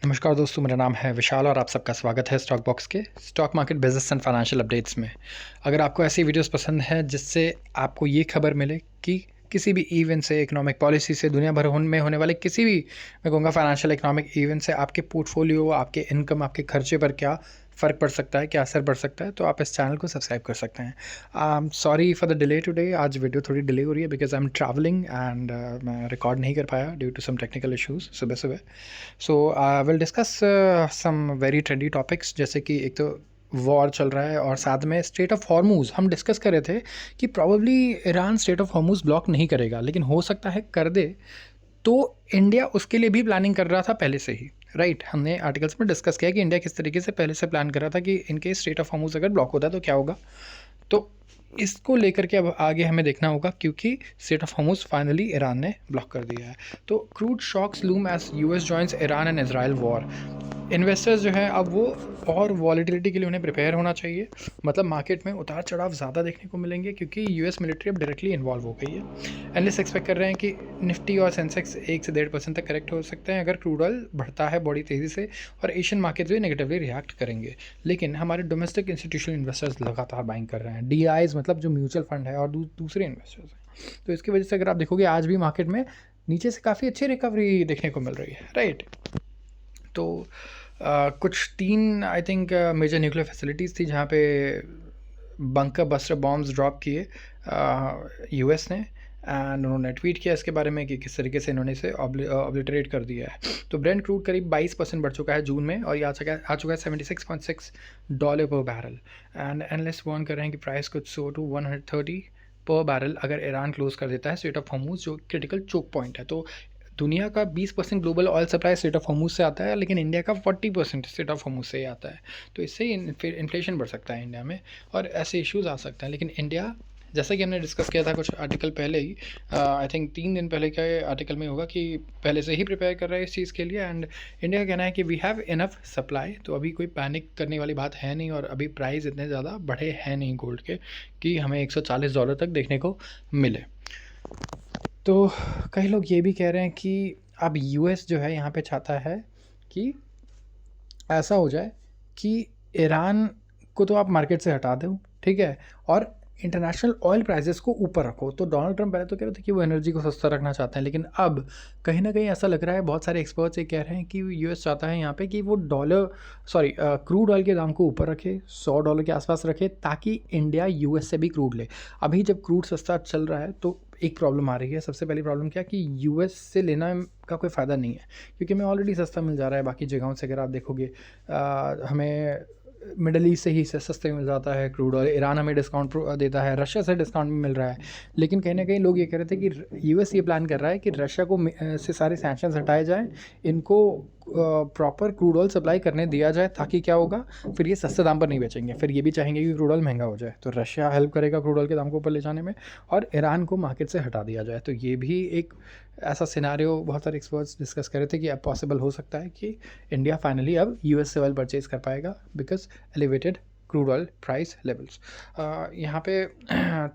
नमस्कार दोस्तों, मेरा नाम है विशाल और आप सबका स्वागत है स्टॉक बॉक्स के stock market business and financial updates में। अगर आपको ऐसी वीडियोस पसंद है जिससे आपको ये खबर मिले कि किसी भी इवेंट से, इकोनॉमिक पॉलिसी से, दुनिया भर में होने वाले किसी भी, मैं कहूँगा फाइनेंशियल इकोनॉमिक इवेंट से आपके पोर्टफोलियो, आपके इनकम, आपके खर्चे पर क्या फ़र्क पड़ सकता है, क्या असर पड़ सकता है, तो आप इस चैनल को सब्सक्राइब कर सकते हैं। Sorry for the delay today. आज वीडियो थोड़ी डिले हो रही है because I am travelling and मैं रिकॉर्ड नहीं कर पाया due to some technical issues सुबह सुबह। So I will discuss some very trendy topics, जैसे कि एक तो वॉर चल रहा है और साथ में स्टेट ऑफ हॉर्मूज़ हम डिस्कस कर रहे थे कि probably Iran strait of Hormuz block नहीं करेगा, लेकिन हो सकता है कर दे। तो इंडिया उसके लिए भी प्लानिंग कर रहा था पहले से ही, राइट। हमने आर्टिकल्स में डिस्कस किया कि इंडिया किस तरीके से पहले से प्लान कर रहा था कि इनके स्टेट ऑफ हॉर्मूज़ अगर ब्लॉक होता है तो क्या होगा। तो इसको लेकर के अब आगे हमें देखना होगा क्योंकि strait of Hormuz finally Iran ने ब्लॉक कर दिया है। तो crude shocks loom as US joins Iran and Israel war. Investors जो है अब वो और वॉलीटिलिटी के लिए उन्हें प्रिपेयर होना चाहिए। मतलब मार्केट में उतार चढ़ाव ज़्यादा देखने को मिलेंगे क्योंकि यूएस मिलिट्री अब डायरेक्टली इन्वॉल्व हो गई है। एनालिस्ट एक्सपेक्ट कर रहे हैं कि निफ्टी और सेंसेक्स 1 से 1.5% तक करेक्ट हो सकते हैं अगर क्रूड ऑयल बढ़ता है बड़ी तेज़ी से, और एशियन मार्केट भी नेगेटिवली रिएक्ट करेंगे। लेकिन हमारे डोमेस्टिक इंस्टीट्यूशनल इन्वेस्टर्स लगातार बाइंग कर रहे हैं। डीआईज मतलब जो म्यूचुअल फंड है और दूसरे इन्वेस्टर्स हैं। तो इसकी वजह से अगर आप देखोगे आज भी मार्केट में नीचे से काफ़ी अच्छी रिकवरी देखने को मिल रही है, राइट। तो कुछ 3 I think major nuclear facilities थी जहाँ पे बंकर बस्टर बॉम्ब्स ड्रॉप किए यूएस ने, एंड उन्होंने ट्वीट किया इसके बारे में कि किस तरीके से इन्होंने इसे ऑब्लिटरेट कर दिया है। तो ब्रेंट क्रूड करीब 22% बढ़ चुका है जून में और ये आ चुका है $76.6 पर बैरल। एंड एनालिस्ट वार्न कर रहे हैं कि प्राइस कुछ सो टू 130 पर बैरल अगर ईरान क्लोज कर देता है स्ट्रेट ऑफ हॉर्मूज़, जो क्रिटिकल चोक पॉइंट है। तो दुनिया का 20% global oil supply strait of Hormuz से आता है, लेकिन इंडिया का 40% स्टेट ऑफ हॉर्मूज़ से ही आता है। तो इससे इन्फ्लेशन बढ़ सकता है इंडिया में और ऐसे इश्यूज आ सकते हैं। लेकिन इंडिया, जैसा कि हमने डिस्कस किया था कुछ आर्टिकल पहले ही, आई थिंक 3 दिन पहले के आर्टिकल में होगा, कि पहले से ही प्रिपेयर कर रहा है इस चीज़ के लिए। एंड इंडिया का कहना है कि वी हैव इनफ सप्लाई, तो अभी कोई पैनिक करने वाली बात है नहीं और अभी प्राइस इतने ज़्यादा बढ़े हैं नहीं गोल्ड के कि हमें $140 तक देखने को मिले। तो कई लोग ये भी कह रहे हैं कि अब यूएस जो है यहाँ पे चाहता है कि ऐसा हो जाए कि ईरान को तो आप मार्केट से हटा दो, ठीक है, और इंटरनेशनल ऑयल प्राइसेस को ऊपर रखो। तो डोनाल्ड ट्रंप पहले तो कह रहे थे कि वो एनर्जी को सस्ता रखना चाहते हैं, लेकिन अब कहीं ना कहीं ऐसा लग रहा है, बहुत सारे एक्सपर्ट्स ये कह रहे हैं कि यूएस चाहता है यहाँ पे कि वो क्रूड ऑयल के दाम को ऊपर रखे, $100 के आसपास रखे, ताकि इंडिया यूएस से भी क्रूड ले। अभी जब क्रूड सस्ता चल रहा है तो एक प्रॉब्लम आ रही है। सबसे पहली प्रॉब्लम क्या, कि यूएस से लेना का कोई फ़ायदा नहीं है क्योंकि हमें ऑलरेडी सस्ता मिल जा रहा है बाकी जगहों से। अगर आप देखोगे हमें मिडल ईस्ट से ही सस्ते मिल जाता है क्रूड ऑयल, ईरान हमें डिस्काउंट देता है, रशिया से डिस्काउंट में मिल रहा है। लेकिन कहीं ना कहीं लोग ये कह रहे थे कि यूएस ये प्लान कर रहा है कि रशिया को से सारे सैंक्शंस हटाए जाएं, इनको प्रॉपर क्रूड ऑयल सप्लाई करने दिया जाए, ताकि क्या होगा, फिर ये सस्ते दाम पर नहीं बेचेंगे। फिर ये भी चाहेंगे कि क्रूड ऑयल महंगा हो जाए, तो रशिया हेल्प करेगा क्रूड ऑयल के दाम को ऊपर ले जाने में, और ईरान को मार्केट से हटा दिया जाए। तो ये भी एक ऐसा सिनारियो बहुत सारे एक्सपर्ट्स डिस्कस कर रहे थे कि अब पॉसिबल हो सकता है कि इंडिया फाइनली अब यूएस से ऑयल परचेज कर पाएगा because elevated crude oil price levels यहाँ पे।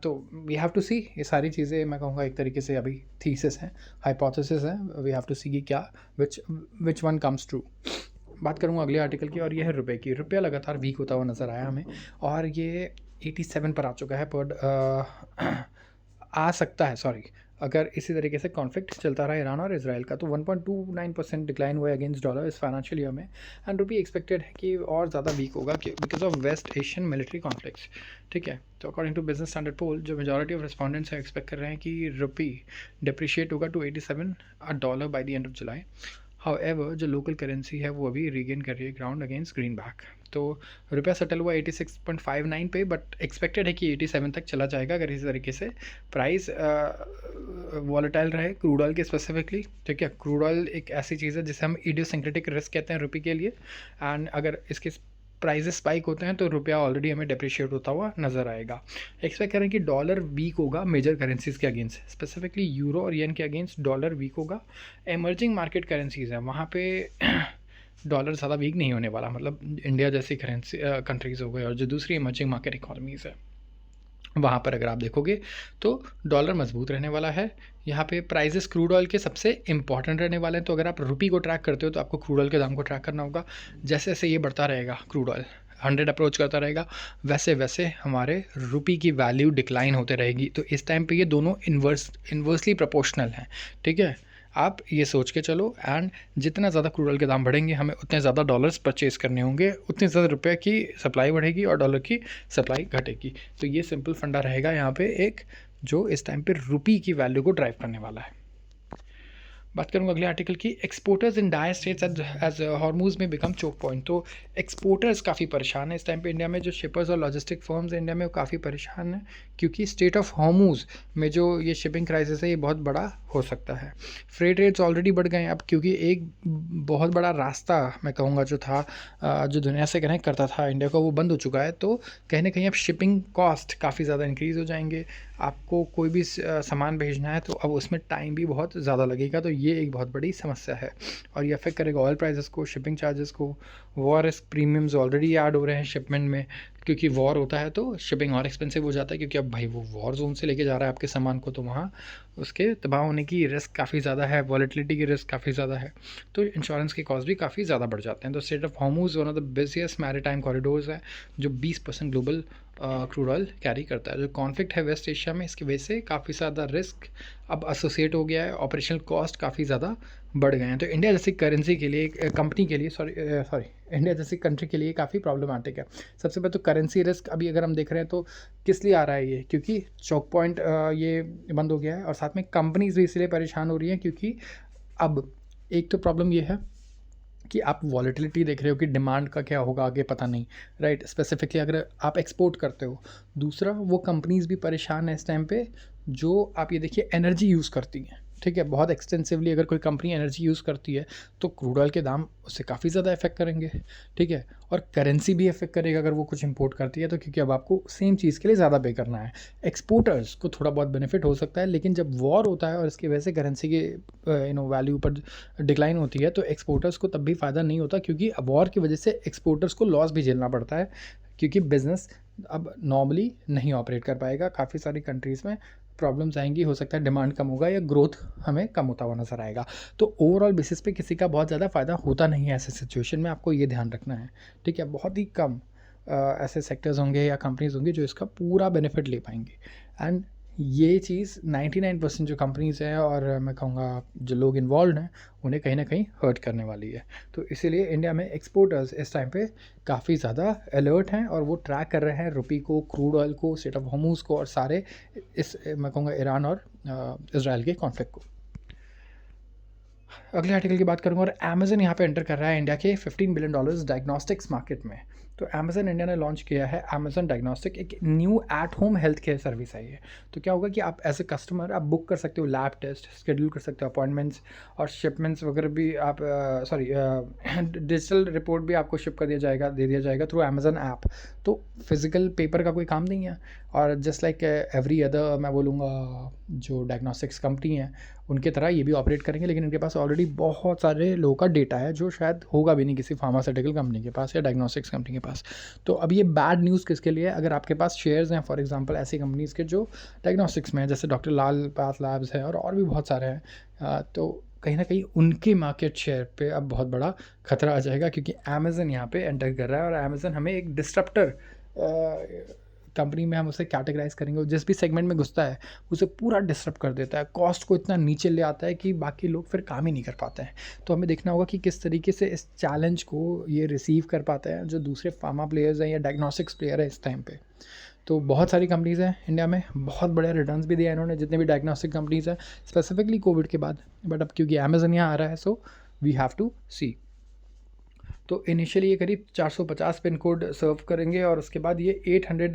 तो वी हैव टू सी, ये सारी चीज़ें मैं कहूँगा एक तरीके से अभी थीसिस हैं, हाइपोथेसिस हैं। वी हैव टू सी कि क्या विच वन कम्स ट्रू। बात करूँगा अगले आर्टिकल की, और ये है रुपए की। रुपया लगातार वीक होता हुआ नज़र आया हमें, और ये 87 पर आ चुका है पर आ सकता है, सॉरी, अगर इसी तरीके से कॉन्फ्लिक्ट चलता रहा ईरान और इजराइल का, तो 1.29% डिक्लाइन हुआ है अगेंस्ट डॉलर इस फाइनेंशियल ईयर में। एंड रुपी एक्सपेक्टेड है कि और ज़्यादा वीक होगा because of West Asian military conflicts, ठीक है। तो according to Business Standard poll, जो मेजॉरिटी ऑफ रिस्पॉन्डेंट्स है एक्सपेक्ट कर रहे हैं कि रुपी डिप्रिशिएट होगा to $87 by the end of July. However जो लोकल करेंसी है वो अभी रीगेन कर रही है ग्राउंड अगेंस्ट ग्रीन बैक। तो रुपया सेटल हुआ 86.59 पे, बट एक्सपेक्टेड है कि 87 तक चला जाएगा अगर इसी तरीके से प्राइस वॉलेटाइल रहे क्रूड ऑयल के स्पेसिफिकली, ठीक है। क्रूड ऑयल एक ऐसी चीज़ है जिसे हम इडियोसिंक्रेटिक रिस्क कहते हैं रुपये के लिए, एंड अगर इसके प्राइजेस स्पाइक होते हैं तो रुपया ऑलरेडी हमें डेप्रिशिएट होता हुआ नज़र आएगा। एक्सपेक्ट करें कि डॉलर वीक होगा मेजर करेंसीज़ के अगेंस्ट, स्पेसिफिकली यूरो और येन के अगेंस्ट डॉलर वीक होगा। एमर्जिंग मार्केट करेंसीज़ हैं वहाँ पे डॉलर ज़्यादा वीक नहीं होने वाला, मतलब इंडिया जैसी करेंसी कंट्रीज़ हो गए और जो दूसरी इमर्जिंग मार्केट इकॉनमीज़ है वहाँ पर अगर आप देखोगे तो डॉलर मजबूत रहने वाला है। यहाँ पे प्राइजेस क्रूड ऑयल के सबसे इंपॉर्टेंट रहने वाले हैं। तो अगर आप रुपी को ट्रैक करते हो तो आपको क्रूड ऑयल के दाम को ट्रैक करना होगा। जैसे जैसे ये बढ़ता रहेगा, क्रूड ऑयल 100 अप्रोच करता रहेगा, वैसे वैसे हमारे रुपी की वैल्यू डिक्लाइन होते रहेगी। तो इस टाइम पे ये दोनों इन्वर्सली प्रोपोर्शनल हैं, ठीक है। आप ये सोच के चलो, एंड जितना ज़्यादा क्रूड ऑयल के दाम बढ़ेंगे हमें उतने ज़्यादा डॉलर्स परचेज़ करने होंगे, उतने ज़्यादा रुपये की सप्लाई बढ़ेगी और डॉलर की सप्लाई घटेगी। तो ये सिंपल फंडा रहेगा यहाँ पे एक, जो इस टाइम पे रुपी की वैल्यू को ड्राइव करने वाला है। बात करूँगा अगले आर्टिकल की, exporters in dire straits as Hormuz में बिकम चोक पॉइंट। तो एक्सपोर्टर्स काफ़ी परेशान है इस टाइम पे इंडिया में। जो शिपर्स और लॉजिस्टिक फर्म्स इंडिया में वो काफ़ी परेशान है, क्योंकि स्टेट ऑफ हॉर्मूज में जो ये शिपिंग क्राइसिस है ये बहुत बड़ा हो सकता है। फ्रेट रेट्स ऑलरेडी बढ़ गए हैं अब, क्योंकि एक बहुत बड़ा रास्ता मैं कहूँगा जो था, जो दुनिया से कनेक्ट करता था इंडिया को, वो बंद हो चुका है। तो कहीं ना कहीं अब शिपिंग कॉस्ट काफ़ी ज़्यादा इंक्रीज़ हो जाएंगे। आपको कोई भी सामान भेजना है तो अब उसमें टाइम भी बहुत ज़्यादा लगेगा। तो ये एक बहुत बड़ी समस्या है और ये अफेक्ट करेगा ऑयल प्राइसेस को, शिपिंग चार्जेस को। War risk premiums already add हो रहे हैं शिपमेंट में, क्योंकि वॉर होता है तो शिपिंग और एक्सपेंसिव हो जाता है, क्योंकि अब भाई वो वॉर जोन से लेके जा रहा है आपके सामान को, तो वहाँ उसके तबाह होने की रिस्क काफ़ी ज़्यादा है, वॉलेटिलिटी की रिस्क काफ़ी ज़्यादा है। तो इंश्योरेंस के कॉस्ट भी काफ़ी ज़्यादा बढ़ जाते हैं। तो state of Hormuz one of the busiest maritime corridors है, जो 20% ग्लोबल क्रूड ऑयल कैरी करता है। जो कॉन्फ्लिक्ट है वेस्ट एशिया में, इसकी वजह से काफ़ी ज़्यादा रिस्क अब एसोसिएट हो गया है, ऑपरेशनल कॉस्ट काफ़ी ज़्यादा बढ़ गए हैं। तो इंडिया जैसी करेंसी के लिए, कंपनी के लिए, सॉरी इंडिया जैसी कंट्री के लिए काफ़ी प्रॉब्लमेटिक है। सबसे पहले तो करेंसी रिस्क अभी अगर हम देख रहे हैं तो किस लिए आ रहा है ये, क्योंकि चौक पॉइंट ये बंद हो गया है, और साथ में कंपनीज भी इसलिए परेशान हो रही हैं क्योंकि अब एक तो प्रॉब्लम ये है कि आप वॉलेटिलिटी देख रहे हो कि डिमांड का क्या होगा आगे पता नहीं, राइट। स्पेसिफिकली अगर आप एक्सपोर्ट करते हो। दूसरा, वो कंपनीज भी परेशान है इस टाइम पे जो आप ये देखिए एनर्जी यूज़ करती हैं, ठीक है। बहुत एक्सटेंसिवली अगर कोई कंपनी एनर्जी यूज़ करती है तो क्रूड ऑयल के दाम उससे काफ़ी ज़्यादा इफेक्ट करेंगे, ठीक है। और करेंसी भी इफेक्ट करेगा अगर वो कुछ इंपोर्ट करती है तो, क्योंकि अब आपको सेम चीज़ के लिए ज़्यादा पे करना है। एक्सपोर्टर्स को थोड़ा बहुत बेनिफिट हो सकता है, लेकिन जब वॉर होता है और इसकी वजह से करेंसी के वैल्यू पर डिक्लाइन होती है तो एक्सपोर्टर्स को तब भी फ़ायदा नहीं होता, क्योंकि वॉर की वजह से एक्सपोर्टर्स को लॉस भी झेलना पड़ता है, क्योंकि बिज़नेस अब नॉर्मली नहीं ऑपरेट कर पाएगा। काफ़ी सारी कंट्रीज़ में प्रॉब्लम्स आएंगी, हो सकता है डिमांड कम होगा या ग्रोथ हमें कम होता हुआ नज़र आएगा। तो ओवरऑल बेसिस पे किसी का बहुत ज़्यादा फ़ायदा होता नहीं है ऐसे सिचुएशन में, आपको ये ध्यान रखना है, ठीक है। बहुत ही कम ऐसे सेक्टर्स होंगे या कंपनीज होंगी जो इसका पूरा बेनिफिट ले पाएंगे। एंड ये चीज़ 99% जो कंपनीज़ हैं और मैं कहूँगा जो लोग इन्वॉल्व हैं उन्हें कहीं ना कहीं हर्ट करने वाली है। तो इसीलिए इंडिया में एक्सपोर्टर्स इस टाइम पे काफ़ी ज़्यादा अलर्ट हैं और वो ट्रैक कर रहे हैं रुपी को, क्रूड ऑयल को, स्टेट ऑफ हॉर्मूज को और सारे इस मैं कहूँगा ईरान और इजराइल के कॉन्फ्लिक्ट को। अगले आर्टिकल की बात करूँगा, और अमेज़न यहाँ पे एंटर कर रहा है इंडिया के $15 बिलियन डायग्नोस्टिक्स मार्केट में। तो अमेज़न इंडिया ने लॉन्च किया है अमेज़न डायग्नोस्टिक, एक new at home health care service है ये। तो क्या होगा कि आप एज ए कस्टमर आप बुक कर सकते हो लैब टेस्ट, शेड्यूल कर सकते हो अपॉइंटमेंट्स और शिपमेंट्स वगैरह भी आप डिजिटल रिपोर्ट भी आपको शिप कर दे दिया जाएगा थ्रू अमेज़न ऐप। तो फिज़िकल पेपर का कोई काम नहीं है। और जस्ट लाइक एवरी अदर मैं बोलूँगा जो डायग्नोस्टिक्स कंपनी है उनके तरह ये भी ऑपरेट करेंगे, लेकिन इनके पास ऑलरेडी बहुत सारे लोगों का डेटा है जो शायद होगा भी नहीं किसी फार्मास्यूटिकल कंपनी के पास या डायग्नोस्टिक्स कंपनी के पास। तो अब ये बैड न्यूज़ किसके लिए है, अगर आपके पास शेयर्स हैं फॉर एग्जांपल ऐसी कंपनीज़ के जो डायग्नोस्टिक्स में है, जैसे डॉक्टर लाल पाथ लैब्स है और भी बहुत सारे हैं, तो कहीं ना कहीं उनके मार्केट शेयर पे अब बहुत बड़ा खतरा आ जाएगा, क्योंकि अमेज़न यहाँ पे एंटर कर रहा है। और अमेज़न हमें एक डिस्ट्रप्टर कंपनी में हम उसे कैटेगराइज करेंगे, जिस भी सेगमेंट में घुसता है उसे पूरा डिस्टर्ब कर देता है, कॉस्ट को इतना नीचे ले आता है कि बाकी लोग फिर काम ही नहीं कर पाते हैं। तो हमें देखना होगा कि किस तरीके से इस चैलेंज को ये रिसीव कर पाते हैं जो दूसरे फार्मा प्लेयर्स हैं या डायग्नोस्टिक्स प्लेयर है इस टाइम पे। तो बहुत सारी कंपनीज़ हैं इंडिया में, बहुत बड़े रिटर्न्स भी दिया इन्होंने, जितने भी डायग्नोस्टिक कंपनीज़ हैं स्पेसिफिकली कोविड के बाद। बट अब क्योंकि अमेज़न यहाँ आ रहा है सो वी हैव टू सी। तो इनिशियली ये करीब 450 पिन कोड सर्व करेंगे और उसके बाद ये 800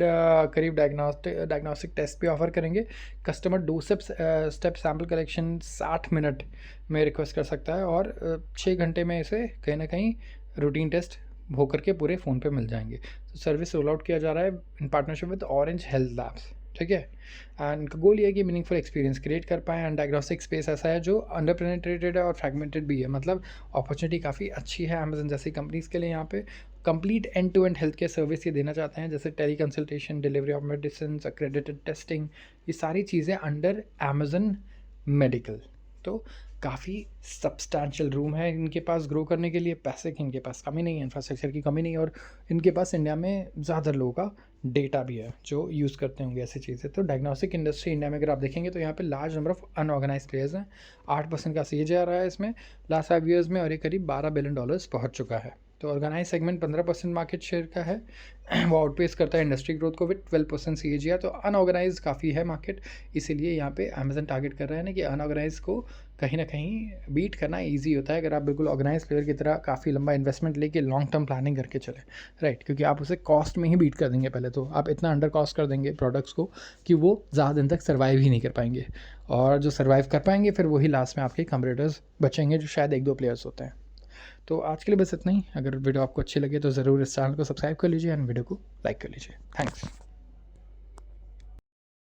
करीब डायग्नोस्टिक टेस्ट भी ऑफर करेंगे। Customer 2 step sample collection 60 minute में रिक्वेस्ट कर सकता है और 6 घंटे में इसे कहीं ना कहीं रूटीन टेस्ट हो करके पूरे फ़ोन पे मिल जाएंगे। तो सर्विस रोल आउट किया जा रहा है in partnership with orange health labs. ठीक है। एंड उनका गोल ये है कि मीनिंगफुल एक्सपीरियंस क्रिएट कर पाएँ। एंड डायग्नोस्टिक स्पेस ऐसा है जो अंडर पेनिट्रेटेड है और फ्रैगमेंटेड भी है, मतलब अपॉर्चुनिटी काफ़ी अच्छी है अमेजन जैसी कंपनीज़ के लिए। यहाँ पे complete end to end health care service ये देना चाहते हैं, जैसे tele consultation, delivery of medicine, accredited testing, ये सारी चीज़ें अंडर अमेजन मेडिकल। तो काफ़ी सब्सटैंशियल रूम है इनके पास ग्रो करने के लिए। पैसे की इनके पास कमी नहीं है, इंफ्रास्ट्रक्चर की कमी नहीं है, और इनके पास इंडिया में ज़्यादा लोगों का डेटा भी है जो यूज़ करते होंगे ऐसी चीज़ें। तो डायग्नोस्टिक इंडस्ट्री इंडिया में अगर आप देखेंगे तो यहाँ पे large number of unorganise players हैं। 8% का सीएजी आ रहा है इसमें लास्ट 5 ईयर्स में, और ये करीब $12 बिलियन पहुँच चुका है। तो ऑर्गेनाइज सेगमेंट 15% मार्केट शेयर का है, वो आउटपेस करता है इंडस्ट्री ग्रोथ को विद 12% सीएजीआर। तो अनऑर्गेनाइज काफ़ी है मार्केट, इसीलिए यहाँ पे अमेजन टारगेट कर रहा है ना कि अनऑर्गेनाइज को कहीं ना कहीं बीट करना ईजी होता है अगर आप बिल्कुल ऑर्गेनाइज प्लेयर की तरह काफ़ी लंबा इन्वेस्टमेंट लेके लॉन्ग टर्म प्लानिंग करके चले, राइट। क्योंकि आप उसे कॉस्ट में ही बीट कर देंगे, पहले तो आप इतना अंडर कॉस्ट कर देंगे प्रोडक्ट्स को कि वो ज़्यादा दिन तक सर्वाइव ही नहीं कर पाएंगे, और जो सर्वाइव कर पाएंगे फिर वही लास्ट में आपके कंपटीटर्स बचेंगे जो शायद 1-2 प्लेयर्स होते हैं। तो आज के लिए बस इतना ही। अगर वीडियो आपको अच्छी लगे तो ज़रूर इस चैनल को सब्सक्राइब कर लीजिए एंड वीडियो को लाइक कर लीजिए। थैंक्स।